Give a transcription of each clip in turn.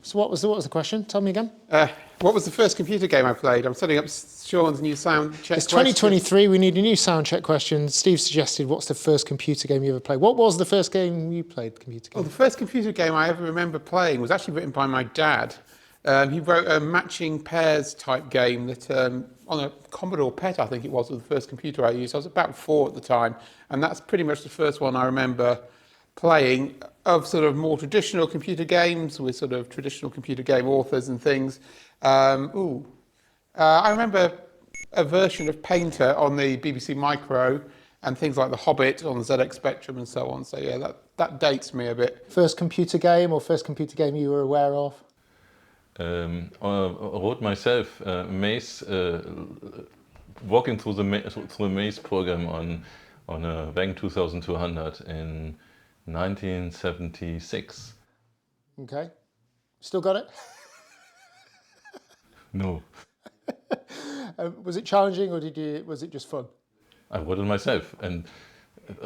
So what was the question? Tell me again. What was the first computer game I played? I'm setting up Sean's new Soundcheck. It's 2023. We need a new Soundcheck question. Steve suggested, what's the first computer game you ever played? What was the first game you played, computer game? Well, the first computer game I ever remember playing was actually written by my dad. He wrote a matching pairs type game that on a Commodore PET, I think it was the first computer I used. I was about 4 at the time, and that's pretty much the first one I remember playing of sort of more traditional computer games with sort of traditional computer game authors and things. I remember a version of Painter on the BBC Micro and things like the Hobbit on the ZX Spectrum and so on. So yeah, that dates me a bit. First computer game or first computer game you were aware of? I wrote myself maze, walking through the maze program on a WANG 2200 in 1976. Okay. Still got it? No. Was it challenging or was it just fun? I wrote it myself and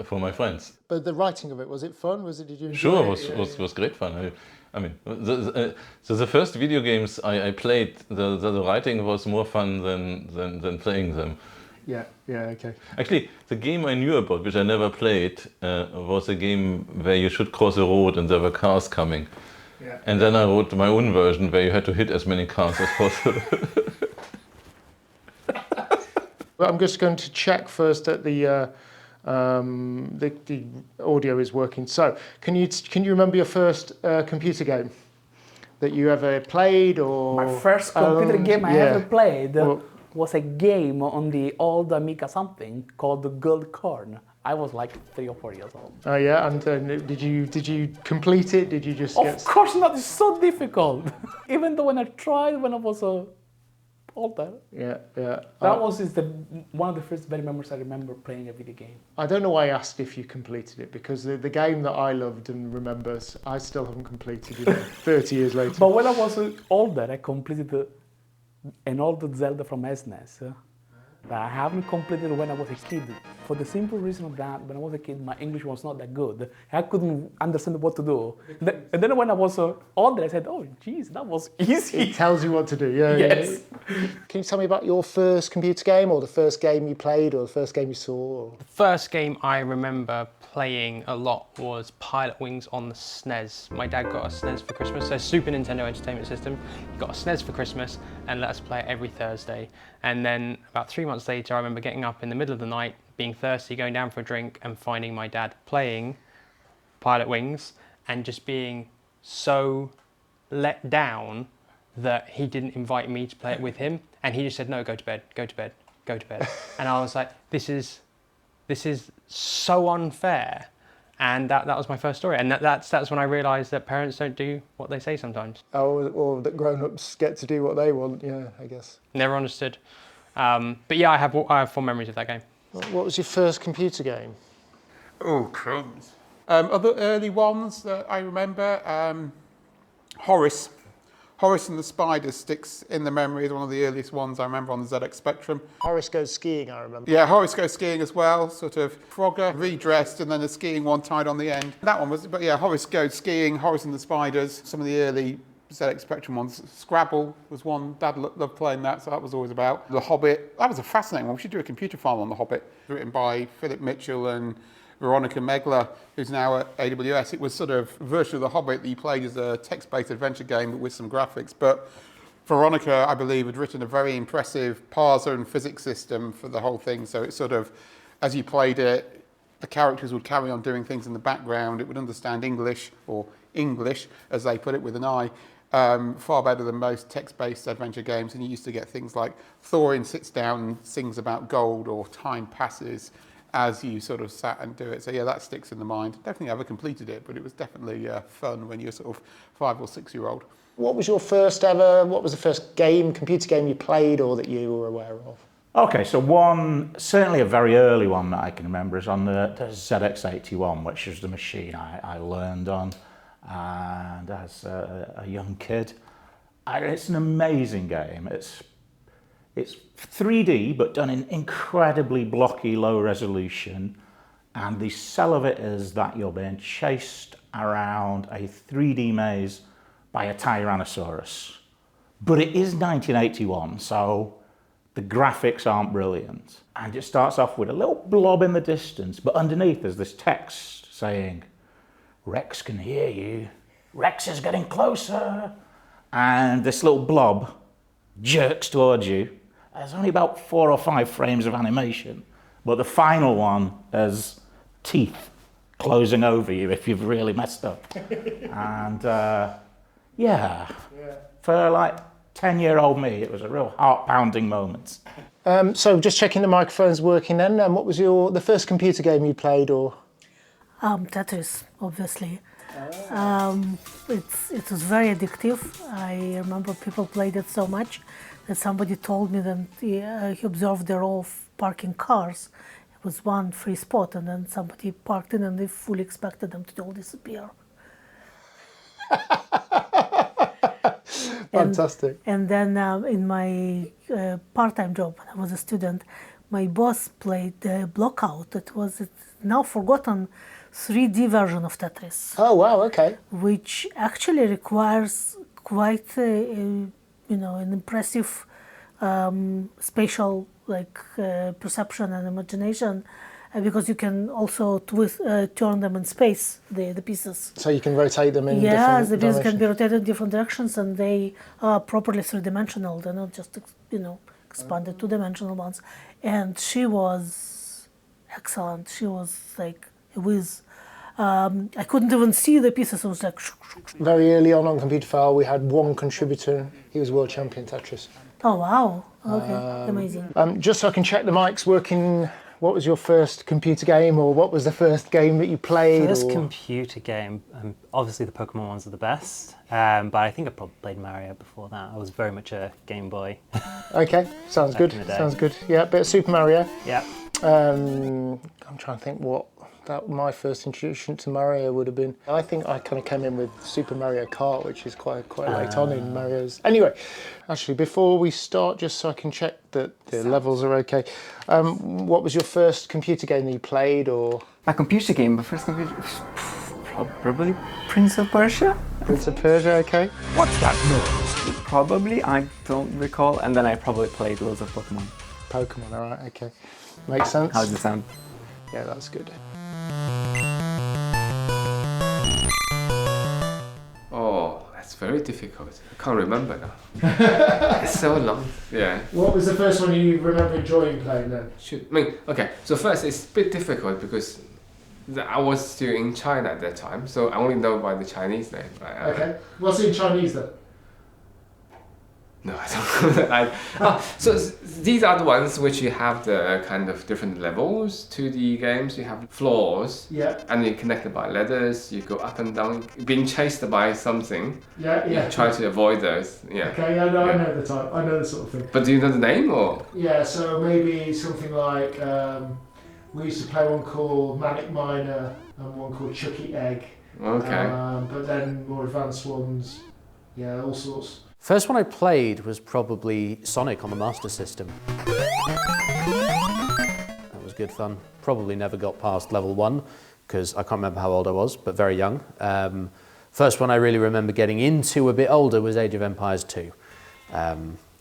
for my friends. But the writing of it, was it fun? Did you enjoy Sure, it? it was great fun. I mean, the first video games I played, the writing was more fun than playing them. Yeah, okay. Actually, the game I knew about, which I never played, was a game where you should cross a road and there were cars coming. Yeah. And then I wrote my own version where you had to hit as many cars as possible. Well, I'm just going to check first that the audio is working. So, can you remember your first computer game that you ever played, or my first computer game I ever played was a game on the old Amiga something called the Gold Corn. I was like 3 or 4 years old. Oh yeah, and did you complete it? Did you just? Of course not. It's so difficult. Even though when I tried when I was older. Yeah. That was one of the first very memories I remember playing a video game. I don't know why I asked if you completed it, because the game that I loved and remember, I still haven't completed it 30 years later. But when I was older, I completed an old Zelda from SNES. But I haven't completed when I was a kid. For the simple reason of that, when I was a kid, my English was not that good. I couldn't understand what to do. And then when I was older, I said, oh, geez, that was easy. It tells you what to do, yeah. Yes. Yeah. Can you tell me about your first computer game, or the first game you played, or the first game you saw? Or? The first game I remember playing a lot was Pilot Wings on the SNES. My dad got a SNES for Christmas, so Super Nintendo Entertainment System. He got a SNES for Christmas and let us play it every Thursday. And then about 3 months later, I remember getting up in the middle of the night, being thirsty, going down for a drink and finding my dad playing Pilot Wings and just being so let down that he didn't invite me to play it with him. And he just said, no, go to bed, go to bed, go to bed. And I was like, this is so unfair. And that was my first story. And that's when I realised that parents don't do what they say sometimes. Oh, or that grown-ups get to do what they want, yeah, I guess. Never understood. But yeah, I have fond memories of that game. What was your first computer game? Oh, crumbs. Other early ones that I remember, Horace and the Spiders sticks in the memory as one of the earliest ones I remember on the ZX Spectrum. Horace Goes Skiing, I remember. Yeah, Horace Goes Skiing as well, sort of Frogger, redressed, and then a skiing one tied on the end. That one was, but yeah, Horace Goes Skiing, Horace and the Spiders, some of the early ZX Spectrum ones. Scrabble was one, Dad loved playing that, so that was always about. The Hobbit, that was a fascinating one. We should do a Computerphile on The Hobbit, written by Philip Mitchell and Veronica Megler, who's now at AWS. It was sort of a version of The Hobbit that you played as a text-based adventure game with some graphics. But Veronica, I believe, had written a very impressive parser and physics system for the whole thing. So it sort of, as you played it, the characters would carry on doing things in the background. It would understand English, or English, as they put it with an I, far better than most text-based adventure games. And you used to get things like Thorin sits down and sings about gold, or time passes as you sort of sat and do it. So yeah, that sticks in the mind. Definitely never completed it, but it was definitely fun when you're sort of 5 or 6 year old. What was the first computer game you played or that you were aware of? Okay, so one, certainly a very early one that I can remember is on the ZX81, which is the machine I learned on, and as a young kid. It's an amazing game. It's 3D, but done in incredibly blocky, low resolution. And the sell of it is that you're being chased around a 3D maze by a Tyrannosaurus. But it is 1981, so the graphics aren't brilliant. And it starts off with a little blob in the distance, but underneath there's this text saying, Rex can hear you. Rex is getting closer. And this little blob jerks towards you. There's only about 4 or 5 frames of animation, but the final one has teeth closing over you if you've really messed up. And yeah, for like 10-year-old me, it was a real heart-pounding moment. So just checking the microphone's working then. What was the first computer game you played, or? Tetris, obviously. It was very addictive. I remember people played it so much that somebody told me that he observed the row of parking cars. It was one free spot, and then somebody parked in and they fully expected them to all disappear. Fantastic. And then in my part-time job, when I was a student, my boss played Blockout. It was a now forgotten 3D version of Tetris. Oh wow, okay. Which actually requires quite an impressive spatial perception and imagination, because you can also turn them in space, the pieces. So you can rotate them in different Yes, the pieces directions. can be rotated in different directions, and they are properly three-dimensional. They're not just expanded two-dimensional ones. And she was excellent. She was like a whiz. I couldn't even see the pieces. It was like... Very early on Computerphile, we had one contributor. He was world champion Tetris. Oh, wow. Okay, amazing. Just so I can check the mic's working, what was your first computer game, or what was the first game that you played? First computer game, obviously the Pokemon ones are the best, but I think I probably played Mario before that. I was very much a Game Boy. Okay, sounds good. in the day. Sounds good. Yeah, bit of Super Mario. Yeah. I'm trying to think what my first introduction to Mario would have been. I think I kind of came in with Super Mario Kart, which is quite late on in Mario's. Anyway, actually, before we start, just so I can check that the levels are okay, what was your first computer game that you played, or? My computer game, my first computer, probably Prince of Persia. Prince of Persia, okay. What's that noise? Probably, I don't recall, and then I probably played loads of Pokemon. Pokemon, all right, okay. Makes sense. How does it sound? Yeah, that's good. Oh, that's very difficult. I can't remember now. It's so long. Yeah. What was the first one you remember enjoying playing then? Okay, so first it's a bit difficult because I was still in China at that time, so I only know by the Chinese name. Okay. What's in Chinese then? No, I don't. So these are the ones which you have the kind of different levels to the games. You have floors, Yeah. and you're connected by ladders. You go up and down, being chased by something. Yeah, You try to avoid those. Yeah. Okay, I know the type. I know the sort of thing. But do you know the name or? Yeah, so maybe something like we used to play one called Manic Miner and one called Chuckie Egg. Okay. But then more advanced ones, yeah, all sorts. First one I played was probably Sonic on the Master System. That was good fun. Probably never got past level 1 because I can't remember how old I was, but very young. First one I really remember getting into a bit older was Age of Empires 2,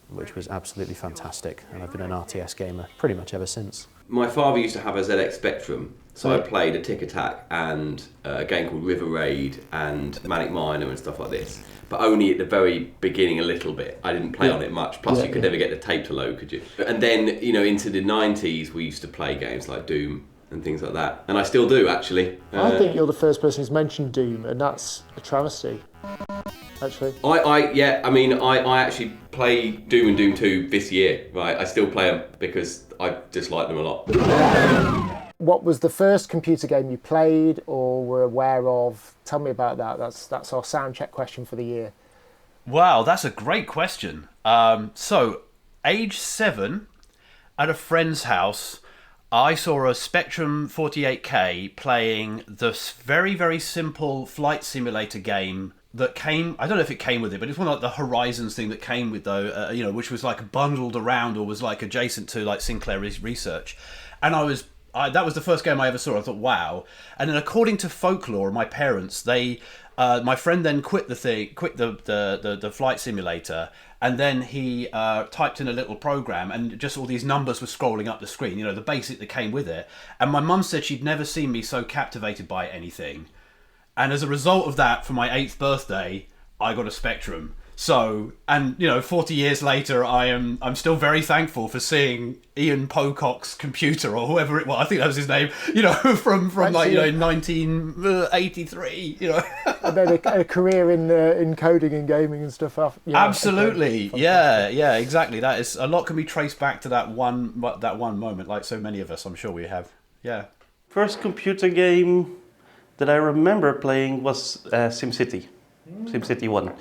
which was absolutely fantastic, and I've been an RTS gamer pretty much ever since. My father used to have a ZX Spectrum, so I played a Tic Tac and a game called River Raid and Manic Miner and stuff like this, but only at the very beginning a little bit. I didn't play on it much, plus you could never get the tape to load, could you? And then, into the 90s we used to play games like Doom and things like that, and I still do actually. I think you're the first person who's mentioned Doom, and that's a travesty, actually. I actually play Doom and Doom 2 this year, right? I still play them because I just like them a lot. What was the first computer game you played or were aware of? Tell me about that. That's our Soundcheck question for the year. Wow, that's a great question. So, age 7, at a friend's house, I saw a Spectrum 48K playing this very, very simple flight simulator game that came, I don't know if it came with it, but it's one of the Horizons thing that came with though, which was like bundled around or was like adjacent to like Sinclair Research. And that was the first game I ever saw. I thought, wow. And then according to folklore, my parents, they My friend then quit the flight simulator, and then he typed in a little program, and just all these numbers were scrolling up the screen, you know, the basic that came with it. And my mum said she'd never seen me so captivated by anything. And as a result of that, for my 8th birthday, I got a Spectrum. So, and you know, 40 years later, I'm still very thankful for seeing Ian Pocock's computer, or whoever it was, I think that was his name, you know, from like, you know, 1983, you know. And then a career in coding and gaming and stuff. Yeah, absolutely, okay. yeah, exactly. That is, a lot can be traced back to that one moment, like so many of us, I'm sure we have. Yeah. First computer game that I remember playing was SimCity, SimCity 1.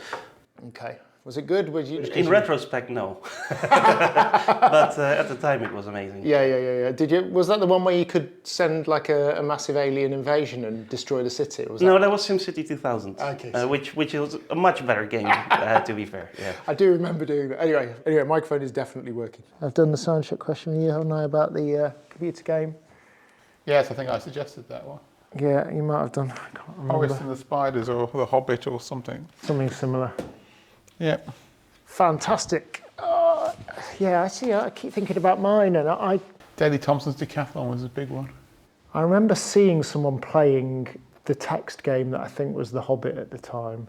Okay. Was it good? In retrospect, no. But at the time, it was amazing. Yeah. Was that the one where you could send like a massive alien invasion and destroy the city? Or was no, that was SimCity 2000. Okay. Which was a much better game, to be fair. Yeah. I do remember doing that. Anyway, microphone is definitely working. I've done the Soundcheck question with you, haven't I, about the computer game? Yes, I think I suggested that one. Yeah, you might have done. I can't remember. Horace and the Spiders, or the Hobbit, or something. Something similar. Yeah. Fantastic. Yeah, I keep thinking about mine, and Daley Thompson's Decathlon was a big one. I remember seeing someone playing the text game that I think was the Hobbit at the time,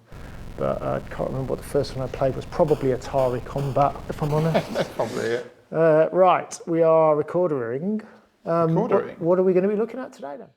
but I can't remember what the first one I played was. Probably Atari Combat, if I'm honest. That's probably it. Right, we are recording. Recording. What are we going to be looking at today then?